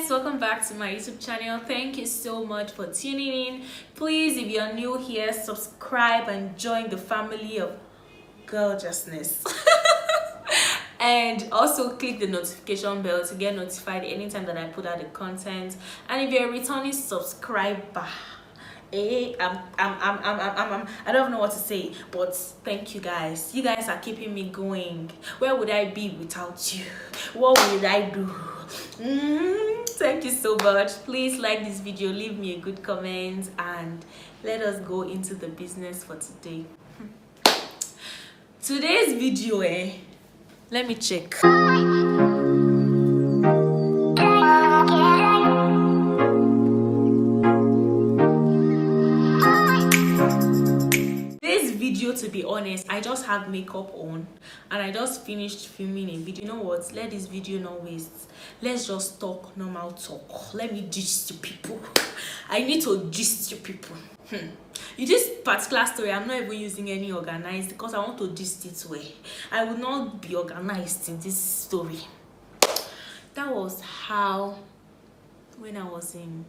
guys, welcome back to my YouTube channel. Thank you so much for tuning in. Please, if you're new here, subscribe and join the family of gorgeousness. And also click the notification bell to get notified anytime that I put out the content. And if you're a returning subscriber, I don't know what to say, but thank you guys. You guys are keeping me going. Where would I be without you? What would I do? Thank you so much. Please like this video, leave me a good comment, and let us go into the business for today. Today's video, let me check. To be honest, I just have makeup on and I just finished filming a video. You know what, let this video not waste. Let's just talk normal talk. Let me gist you people. I need to gist you people. In this particular story, I'm not even using any organized because I want to gist it way. I will not be organized in this story. That was how, when I was in,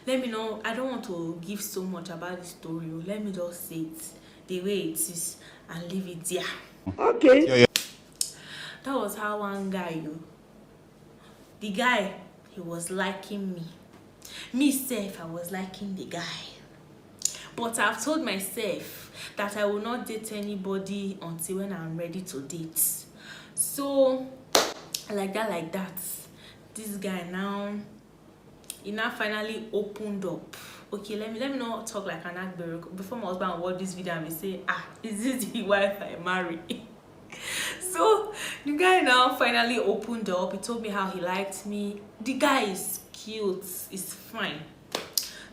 let me know, I don't want to give so much about the story. Let me just say it the way it is and leave it there. Okay. That was how one guy, the guy, he was liking me. Myself, I was liking the guy. But I've told myself that I will not date anybody until when I'm ready to date. So, like that, this guy now, he now finally opened up. Okay, let me not talk like an actor. Before my husband watch this video and say, is this the wife I marry? So the guy now finally opened up. He told me how he liked me. The guy is cute, is fine.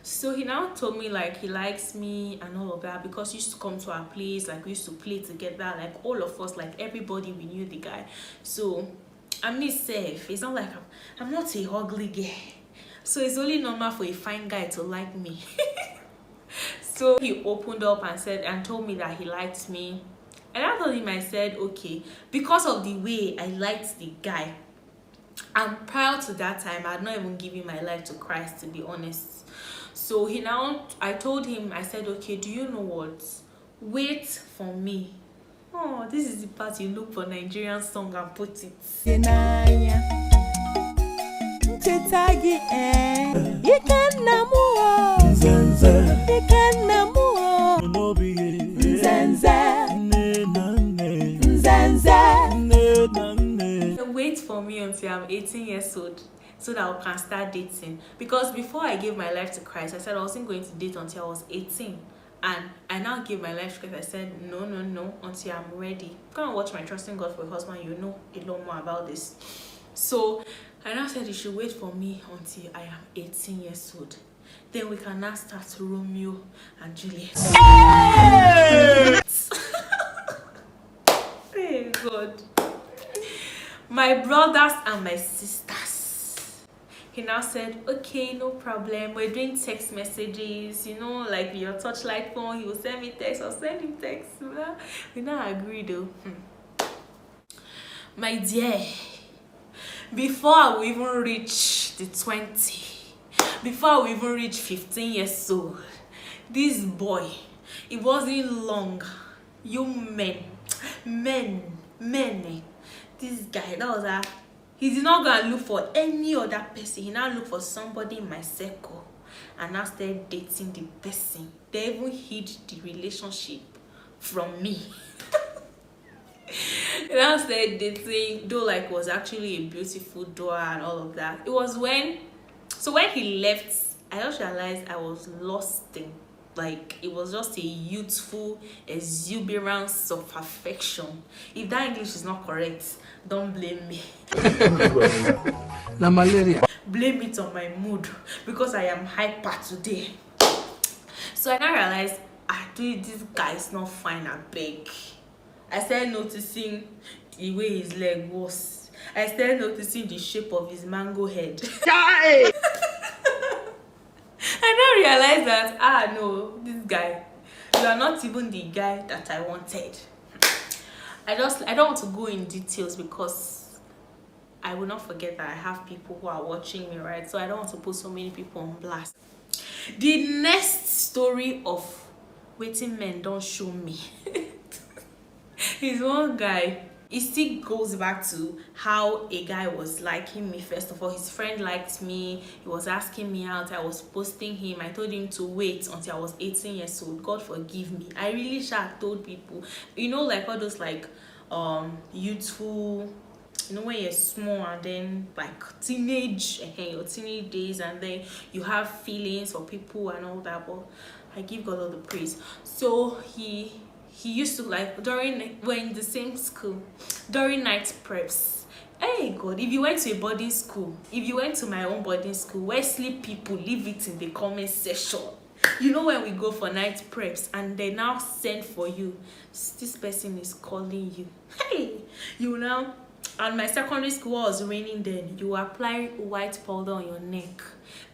So he now told me like he likes me and all of that because he used to come to our place, like we used to play together, like all of us, like everybody, we knew the guy. So I'm myself. It's not like I'm not a ugly girl. So it's only normal for a fine guy to like me. So he opened up and said and told me that he liked me. And I told him, I said, okay, because of the way I liked the guy, and prior to that time, I had not even given my life to Christ, to be honest. So I told him, I said, okay, do you know what? Wait for me. Oh, this is the part you look for Nigerian song and put it. Wait for me until I'm 18 years old so that I can start dating. Because before I gave my life to Christ, I said I wasn't going to date until I was 18. And I now gave my life to Christ. I said no until I'm ready. Come and watch my Trusting God for a Husband. You know a lot more about this. So I now said you should wait for me until I am 18 years old. Then we can now start Romeo and Juliet. Hey! Hey God. My brothers and my sisters. He now said, okay, no problem. We're doing text messages, you know, like your touchlight phone. He will send me text, I'll send him text. We now agree though. My dear, before I will even reach the 20, before I will even reach 15 years old, this boy, it wasn't long. You men, this guy, that was he did not go and look for any other person. He now looked for somebody in my circle and now started dating the person. They even hid the relationship from me. And I started dating, though like it was actually a beautiful door and all of that. It was when he left, I just realized I was lost in, like it was just a youthful exuberance of affection. If that English is not correct, don't blame me. Blame it on my mood because I am hyper today. So I now realized this guy is not fine, I beg. I started noticing the way his leg was. I started noticing the shape of his mango head. I now realized that, no, this guy, you are not even the guy that I wanted. I don't want to go in details because I will not forget that I have people who are watching me, right? So I don't want to put so many people on blast. The next story of waiting men don't show me is one guy. It still goes back to how a guy was liking me. First of all, his friend liked me. He was asking me out. I was posting him. I told him to wait until I was 18 years old. God forgive me. I really told people, you know, like all those like youthful, you know, when you're small and then like teenage, your teenage days, and then you have feelings for people and all that. But I give God all the praise. So he used to, like, we're in the same school during night preps. Hey God, if you went to a boarding school, if you went to my own boarding school, where sleep people, leave it in the comment section. You know, when we go for night preps and they now send for you, this person is calling you. Hey, you now, and my secondary school was raining then, you apply white powder on your neck.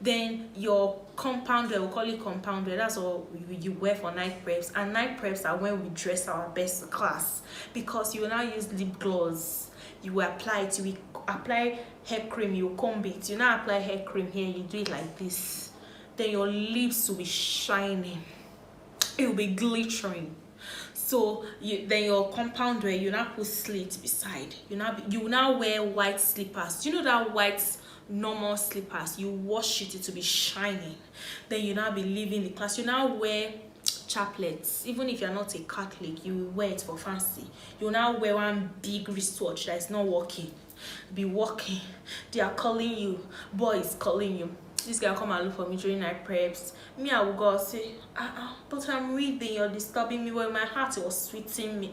Then your compound wear, we'll call it compound wear, that's all you wear for night preps. And night preps are when we dress our best class, because you will now use lip gloss, you will apply it, you will apply hair cream, you will comb it, you now apply hair cream here, you do it like this. Then your lips will be shining, it will be glittering. So then your compound wear, you now put slate beside, you now wear white slippers. You know that white normal slippers, you wash it to be shining. Then you now be leaving the class. You now wear chaplets. Even if you're not a Catholic, you wear it for fancy. You now wear one big wristwatch that is not working. Be walking, they are calling you, boys calling you. This guy come and look for me during night preps. Me, I will go say, but I'm reading, you're disturbing me. Well, my heart was sweeting me.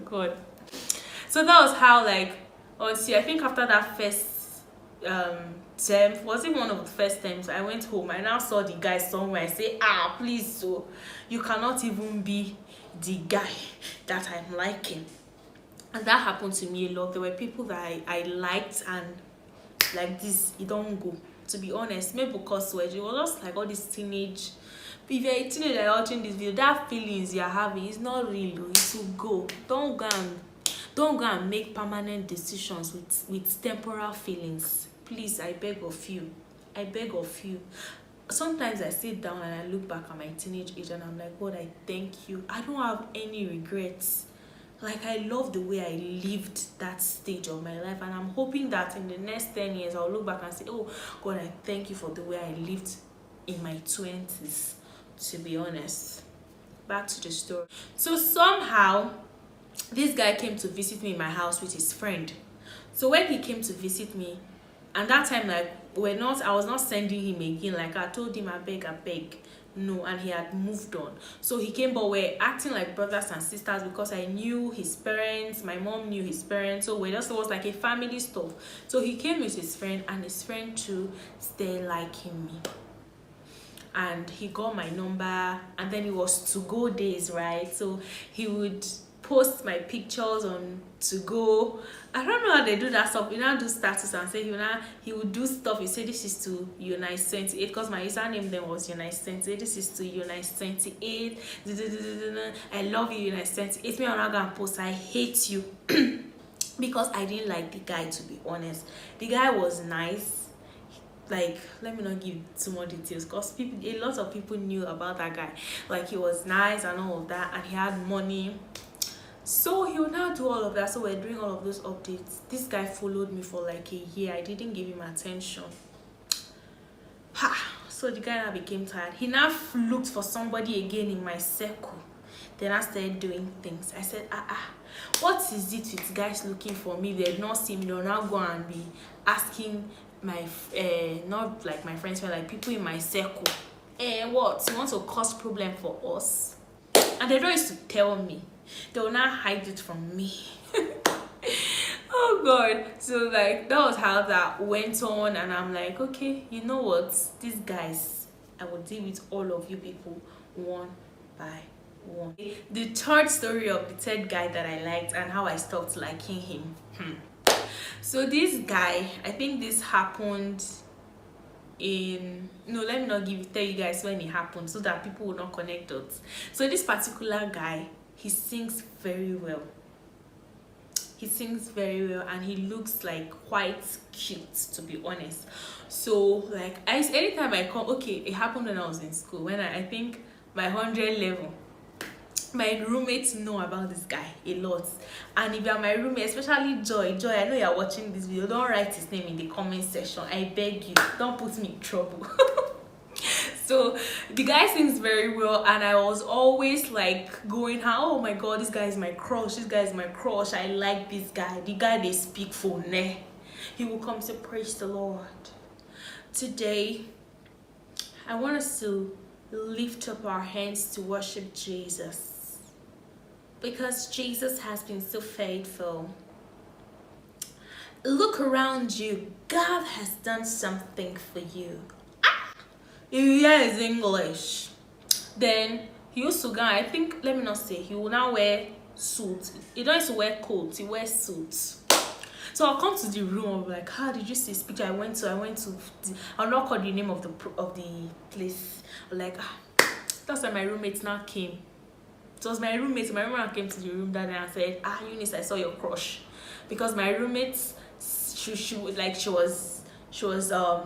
God. So that was how, like, honestly, I think after that first term, was it one of the first times I went home, I now saw the guy somewhere. I say, please, so you cannot even be the guy that I'm liking. And that happened to me a lot. There were people that I liked, and like this, it don't go. To be honest, maybe because it was just like all this teenage. If you're a teenager watching this video, that feelings you're having is not real. It will go. Don't go and make permanent decisions with temporal feelings. Please, I beg of you. I beg of you. Sometimes I sit down and I look back at my teenage age and I'm like, God, I thank you. I don't have any regrets. Like, I love the way I lived that stage of my life, and I'm hoping that in the next 10 years I'll look back and say, oh God, I thank you for the way I lived in my 20s, to be honest. Back to the story. So somehow this guy came to visit me in my house with his friend. So when he came to visit me, and that time, like, I was not sending him again. Like, I told him, I beg. No, and he had moved on. So he came, but we're acting like brothers and sisters because I knew his parents, my mom knew his parents, so it was like a family stuff. So he came with his friend, and his friend too started liking me. And he got my number, and then it was to go days, right? So he would post my pictures on to go. I don't know how they do that stuff. You now do status and say he would do stuff. You say this is to Unice 28, because my username then was Unice 28. This is to Unice 28. I love you, Unice 28. Me, I'm not gonna post I hate you because I didn't like the guy, to be honest. The guy was nice. Like, let me not give too more details, because a lot of people knew about that guy. Like, he was nice and all of that, and he had money. So he would now do all of that. So we're doing all of those updates. This guy followed me for like a year. I didn't give him attention. So the guy now became tired. He now looked for somebody again in my circle. Then I started doing things. I said, what is it with guys looking for me? They've not seen me. They'll now go and be asking my not like my friends, but like people in my circle, what, you want to cause problem for us? And they don't used to tell me. They will not hide it from me. Oh God. So like that was how that went on, and I'm like, okay, you know what, these guys, I will deal with all of you people one by one. The third story of the third guy that I liked and how I stopped liking him. So this guy, I think this happened in, no, let me not tell you guys when it happened so that people will not connect dots. So this particular guy, he sings very well. he sings very well, and he looks like quite cute, to be honest. So like anytime I come, okay, it happened when I was in school, when I think my 100 level, my roommates know about this guy a lot. And if you're my roommate, especially Joy, I know you're watching this video, don't write his name in the comment section, I beg you, don't put me in trouble. So the guy sings very well, and I was always like going, oh my god, this guy is my crush, I like this guy, the guy they speak for, ne. He will come to praise the Lord. Today I want us to lift up our hands to worship Jesus, because Jesus has been so faithful. Look around you, God has done something for you. If you hear his English, then he used to go, I think, let me not say, he will now wear suits. He don't used to wear coats, he wears suits. So I'll come to the room, I'll be like, how did you see this picture? I went to I'll not call the name of the place. I'm like, that's why my roommates now came. It was my roommate came to the room that day and said, Eunice, I saw your crush. Because my roommate, she was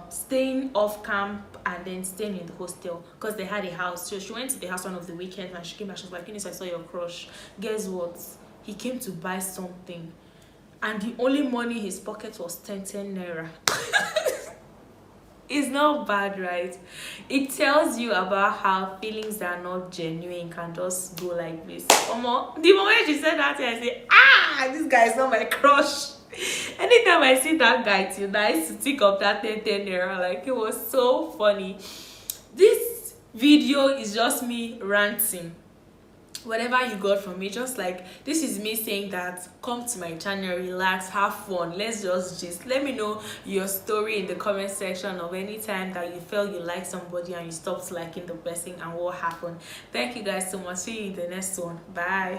staying off camp and then staying in the hostel because they had a house. So she went to the house one of the weekends and she came back. She was like, Eunice, I saw your crush. Guess what? He came to buy something, and the only money in his pocket was 10 naira. It's not bad, right? It tells you about how feelings that are not genuine can just go like this. The moment she said that, I say, this guy is not my crush. Anytime I see that guy till I used to think of that 10 naira. Like, it was so funny. This video is just me ranting. Whatever you got from me, just like, this is me saying that come to my channel, relax, have fun, let's just let me know your story in the comment section of any time that you felt you liked somebody and you stopped liking the person and what happened. Thank you guys so much. See you in the next one. Bye.